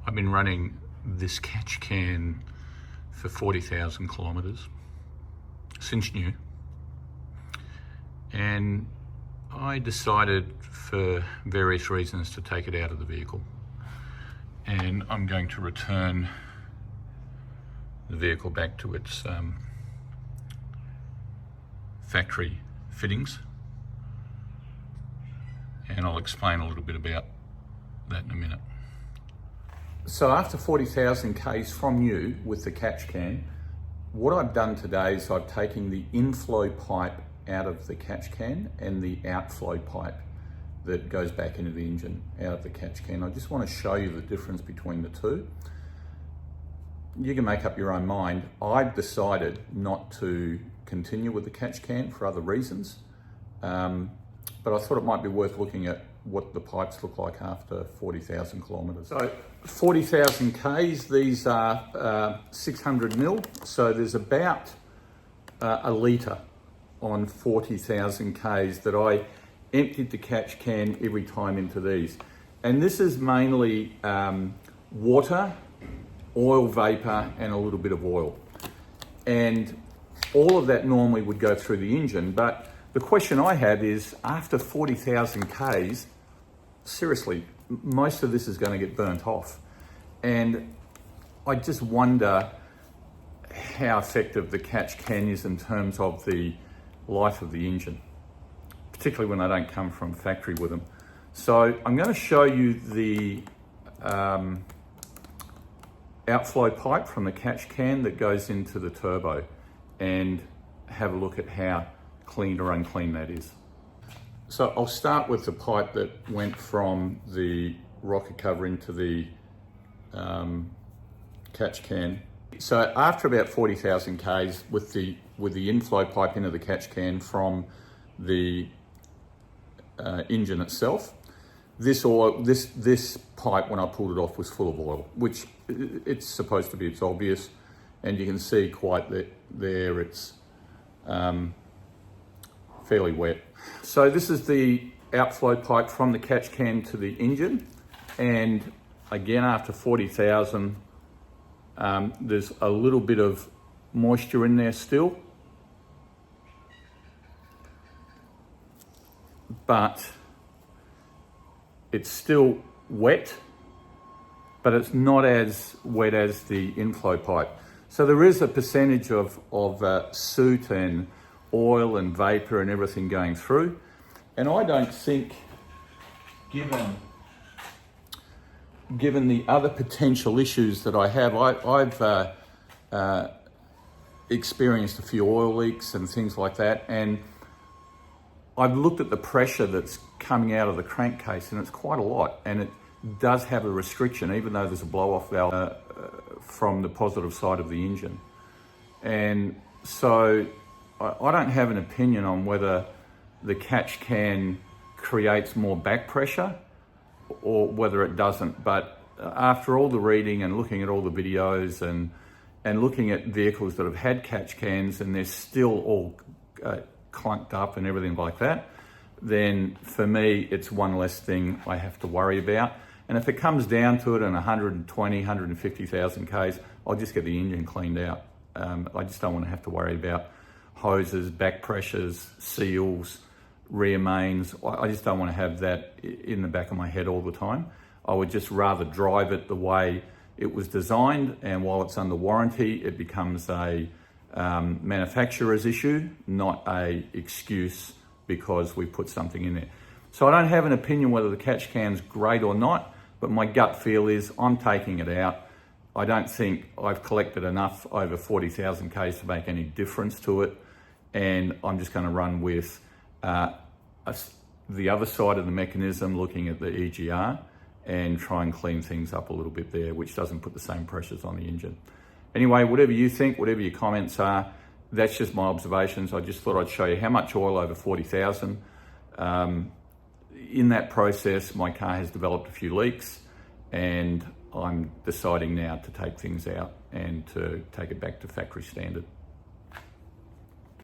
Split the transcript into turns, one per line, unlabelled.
I've been running this catch can for 40,000 kilometres since new, and I decided for various reasons to take it out of the vehicle, and I'm going to return the vehicle back to its factory fittings, and I'll explain a little bit about that in a minute. So after 40,000 Ks from new with the catch can, what I've done today is I've taken the inflow pipe out of the catch can and the outflow pipe that goes back into the engine out of the catch can. I just want to show you the difference between the two. You can make up your own mind. I've decided not to continue with the catch can for other reasons, but I thought it might be worth looking at what the pipes look like after 40,000 kilometres. So 40,000 Ks, these are 600 mil, so there's about a litre on 40,000 Ks that I emptied the catch can every time into these. And this is mainly water, oil vapor, and a little bit of oil. And all of that normally would go through the engine, but the question I have is, after 40,000 Ks, seriously, most of this is going to get burnt off. And I just wonder how effective the catch can is in terms of the life of the engine, particularly when they don't come from factory with them. So I'm going to show you the outflow pipe from the catch can that goes into the turbo and have a look at how clean or unclean that is. So I'll start with the pipe that went from the rocker cover into the catch can. So after about 40,000 Ks with the inflow pipe into the catch can from the engine itself, this pipe, when I pulled it off, was full of oil, which it's supposed to be. It's obvious, and you can see quite there it's fairly wet. So this is the outflow pipe from the catch can to the engine, and again, after 40,000, there's a little bit of moisture in there still, but it's still wet, but it's not as wet as the inflow pipe. So there is a percentage of soot and oil and vapor and everything going through. And I don't think, given the other potential issues that I have, I've experienced a few oil leaks and things like that, and I've looked at the pressure that's coming out of the crankcase, and it's quite a lot, and it does have a restriction, even though there's a blow-off valve from the positive side of the engine. And so I don't have an opinion on whether the catch can creates more back pressure or whether it doesn't, but after all the reading and looking at all the videos and looking at vehicles that have had catch cans and they're still all clunked up and everything like that, then for me it's one less thing I have to worry about. And if it comes down to it in 120, 150,000 Ks, I'll just get the engine cleaned out. I just don't want to have to worry about hoses, back pressures, seals, rear mains. I just don't want to have that in the back of my head all the time. I would just rather drive it the way it was designed, and while it's under warranty, it becomes a manufacturer's issue, not a excuse because we put something in there. So I don't have an opinion whether the catch can's great or not, but my gut feel is I'm taking it out. I don't think I've collected enough over 40,000 Ks to make any difference to it, and I'm just going to run with the other side of the mechanism, looking at the EGR, and try and clean things up a little bit there, which doesn't put the same pressures on the engine. Anyway, whatever you think, whatever your comments are, that's just my observations. I just thought I'd show you how much oil over 40,000. In that process, my car has developed a few leaks, and I'm deciding now to take things out and to take it back to factory standard.